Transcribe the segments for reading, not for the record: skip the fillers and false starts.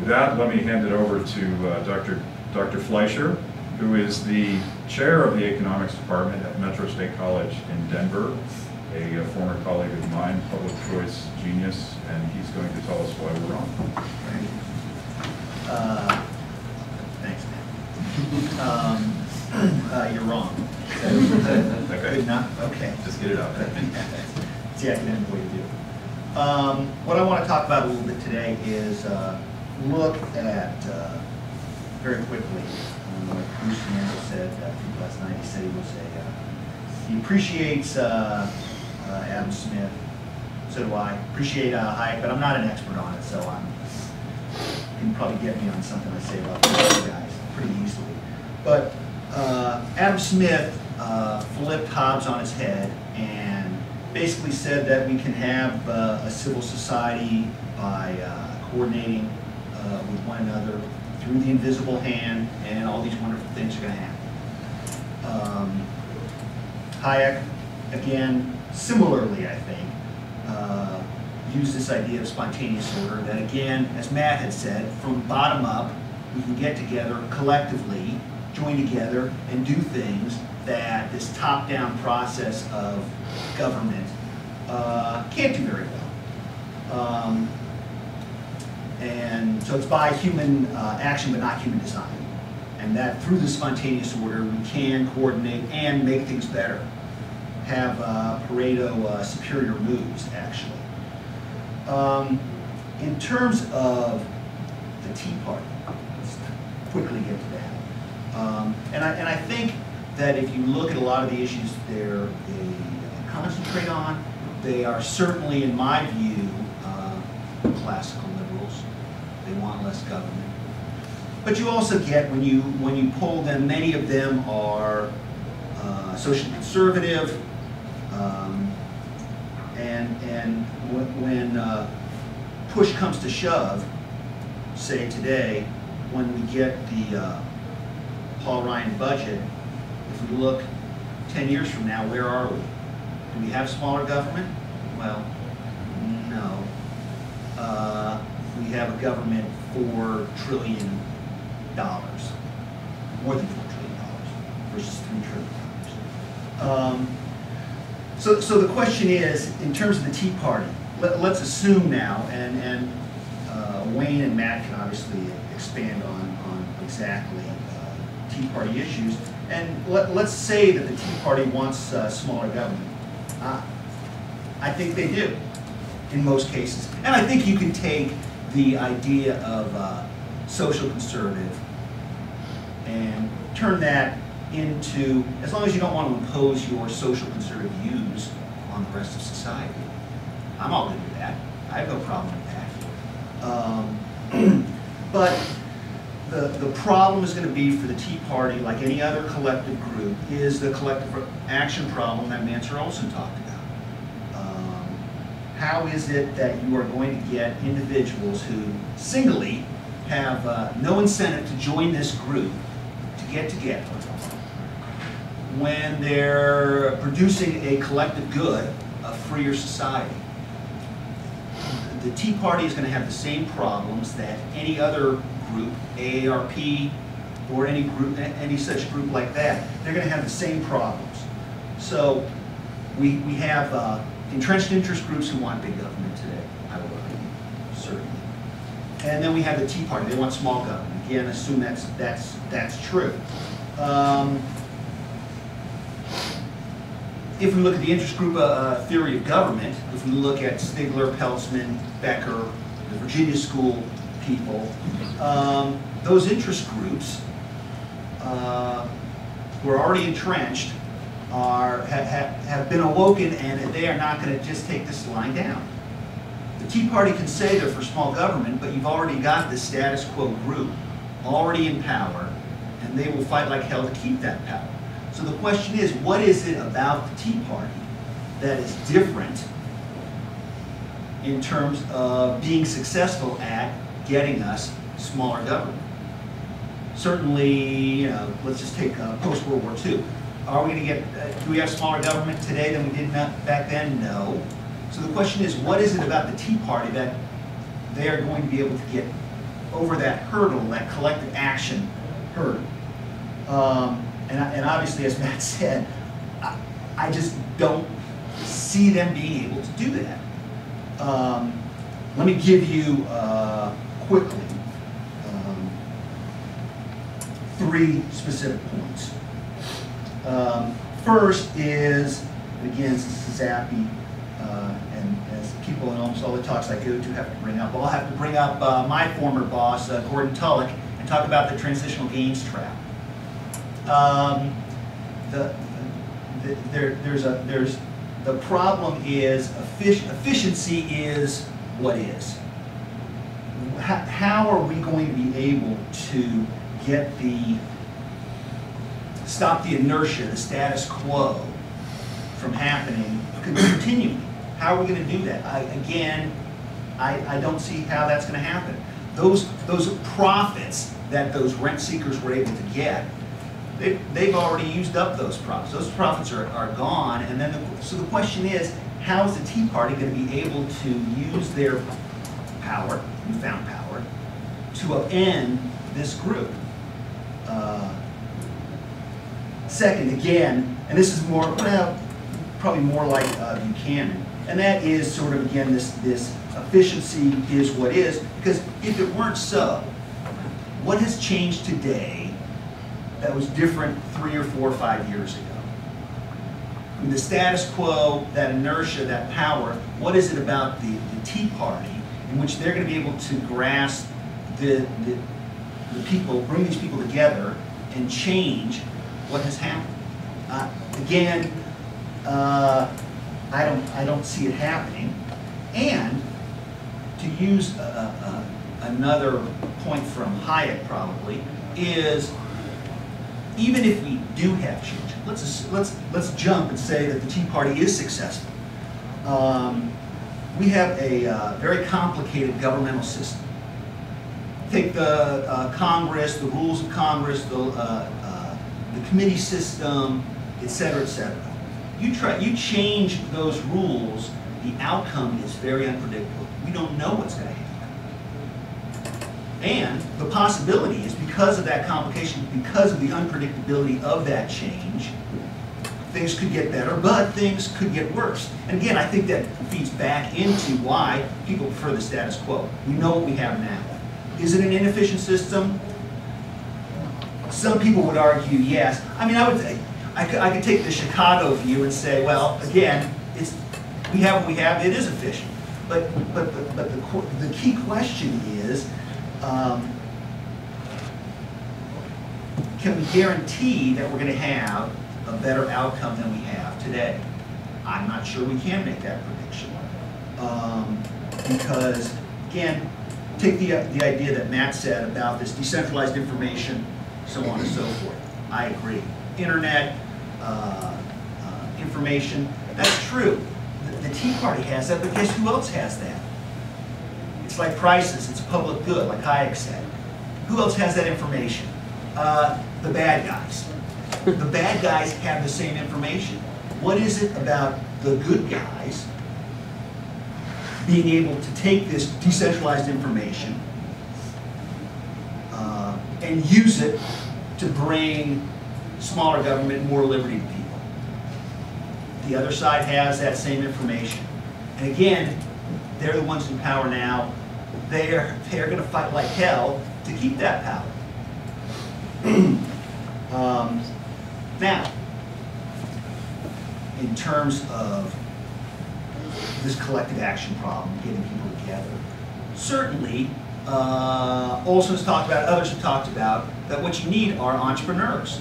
with that, let me hand it over to Dr. Fleisher, who is the chair of the economics department at Metro State College in Denver, a former colleague of mine, public choice genius, and he's going to tell us why we're wrong. Thanks, man. You're wrong. Okay. Good enough? Okay. Just get it out there. It's the academic way to do it. What I want to talk about a little bit today is look at, very quickly, like Bruce Fernando said, I think last night, he said he appreciates Adam Smith. So do I. Appreciate Hayek, but I'm not an expert on it, so you can probably get me on something I say about these guys pretty easily. But Adam Smith flipped Hobbes on his head and basically said that we can have a civil society by coordinating with one another through the invisible hand, and all these wonderful things are going to happen. Hayek, again, similarly, I think, used this idea of spontaneous order that, again, as Matt had said, from bottom up, we can get together collectively, join together, and do things that this top-down process of government can't do very well. And so it's by human action, but not human design. And that through the spontaneous order, we can coordinate and make things better. Have Pareto superior moves, actually. In terms of the Tea Party, let's quickly get to that. And I think that if you look at a lot of the issues they concentrate on, they are certainly, in my view, classical liberals. They want less government. But you also get, when you poll them, many of them are social conservative, and when push comes to shove, say today, when we get the Paul Ryan budget, if we look 10 years from now, where are we? Do we have smaller government? Well, no. We have a government $4 trillion, more than $4 trillion versus $3 trillion. So the question is, in terms of the Tea Party, let's assume now, and Wayne and Matt can obviously expand on exactly Tea Party issues, and let's say that the Tea Party wants smaller government. I think they do, in most cases. And I think you can take the idea of social conservative and turn that into, as long as you don't want to impose your social conservative views on the rest of society. I'm all good with that. I have no problem with that. But the problem is going to be for the Tea Party, like any other collective group, is the collective action problem that Mansur Olson talked about. How is it that you are going to get individuals who singly have no incentive to join this group to get together when they're producing a collective good, a freer society? The Tea Party is going to have the same problems that any other group, AARP, or any such group like that. They're going to have the same problems. So we have entrenched interest groups who want big government today, I would argue, certainly. And then we have the Tea Party. They want small government. Again, assume that's true. If we look at the interest group theory of government, if we look at Stigler, Peltzman, Becker, the Virginia School people, those interest groups who are already entrenched have been awoken, and they are not going to just take this line down. The Tea Party can say they're for small government, but you've already got the status quo group already in power, and they will fight like hell to keep that power. So the question is, what is it about the Tea Party that is different in terms of being successful at getting us smaller government? Certainly, let's just take post-World War II. Are we going to get, do we have smaller government today than we did back then? No. So the question is, what is it about the Tea Party that they are going to be able to get over that hurdle, that collective action hurdle. And obviously, as Matt said, I just don't see them being able to do that. Let me give you quickly 3 specific points. First is, again, this is zappy, and as people in almost all the talks I go to have to bring up, I'll have to bring up my former boss, Gordon Tullock, and talk about the transitional gains trap. The problem is efficiency is what is. How are we going to be able to stop the inertia, the status quo from happening, continuing? How are we going to do that? I don't see how that's going to happen. Those profits that those rent seekers were able to get, they've already used up those profits. Those profits are gone, and then so the question is, how is the Tea Party going to be able to use their power, newfound power, to upend this group? Second, again, and this is more, well, probably more like Buchanan, and that is sort of, again, this efficiency is what is, because if it weren't so, what has changed today that was different 3 or 4 or 5 years ago? I mean, the status quo, that inertia, that power, what is it about the Tea Party in which they're going to be able to grasp the people, bring these people together and change what has happened? Again, I don't see it happening. And to use another point from Hayek, probably, is even if we do have change, let's jump and say that the Tea Party is successful. We have a very complicated governmental system. Take the Congress, the rules of Congress, the committee system, et cetera, et cetera. You change those rules, the outcome is very unpredictable. We don't know what's going to happen. And the possibility is, because of that complication, because of the unpredictability of that change, things could get better, but things could get worse. And again, I think that feeds back into why people prefer the status quo. We know what we have now. Is it an inefficient system? Some people would argue yes. I mean, I could take the Chicago view and say, well, again, we have what we have. It is efficient. But the key question is, can we guarantee that we're going to have a better outcome than we have today? I'm not sure we can make that prediction. Because, again, take the idea that Matt said about this decentralized information, so on and so forth. I agree. Internet, information, that's true. The Tea Party has that, but guess who else has that? It's like prices, it's public good, like Hayek said. Who else has that information? The bad guys. The bad guys have the same information. What is it about the good guys being able to take this decentralized information and use it to bring smaller government, more liberty to people? The other side has that same information. And again, they're the ones in power now. They're going to fight like hell to keep that power. Now, in terms of this collective action problem, getting people together, certainly, Olson's talked about, others have talked about, that what you need are entrepreneurs.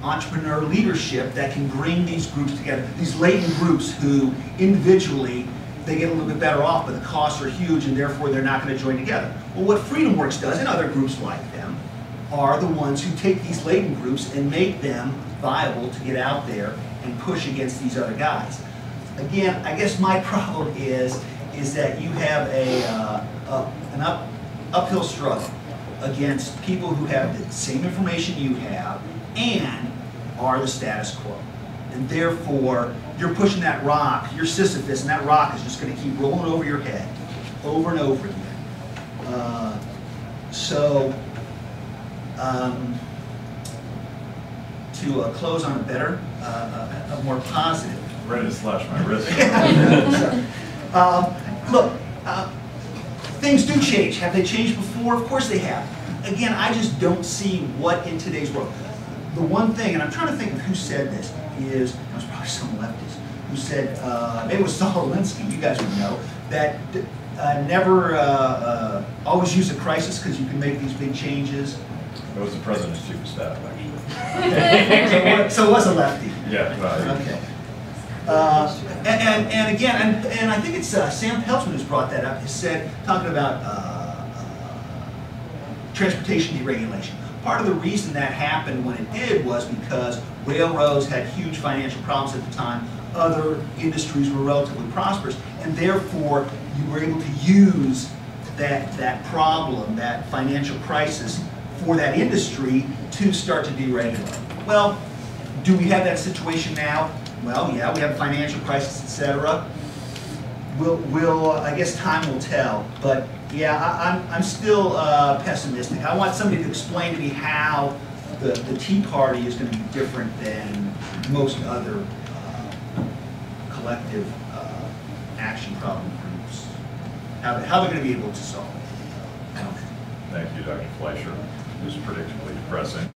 Entrepreneur leadership that can bring these groups together, these latent groups who individually, they get a little bit better off, but the costs are huge and therefore they're not going to join together. Well, what FreedomWorks does, and other groups like them, are the ones who take these latent groups and make them viable to get out there and push against these other guys. Again, I guess my problem is that you have an uphill struggle against people who have the same information you have and are the status quo. And therefore, you're pushing that rock, you're Sisyphus, and that rock is just going to keep rolling over your head over and over again. So, to close on a better, a more positive. Ready to slash my wrist. Look, things do change. Have they changed before? Of course they have. Again, I just don't see what in today's world. The one thing, and I'm trying to think of who said this, is, it was probably some leftist, who said, maybe it was Saul Alinsky, you guys would know, that never always use a crisis because you can make these big changes. It was the president's chief of staff, actually. So it was a lefty. Yeah. Okay. And again, and I think it's Sam Peltzman who's brought that up. He said, talking about transportation deregulation. Part of the reason that happened when it did was because railroads had huge financial problems at the time. Other industries were relatively prosperous, and therefore you were able to use that problem, that financial crisis, for that industry to start to deregulate. Well, do we have that situation now? Well, yeah, we have a financial crisis, etc. I guess time will tell. But yeah, I'm still pessimistic. I want somebody to explain to me how the Tea Party is going to be different than most other collective action problem groups. How they're going to be able to solve it. Thank you, Dr. Fleischer. This is predictably depressing.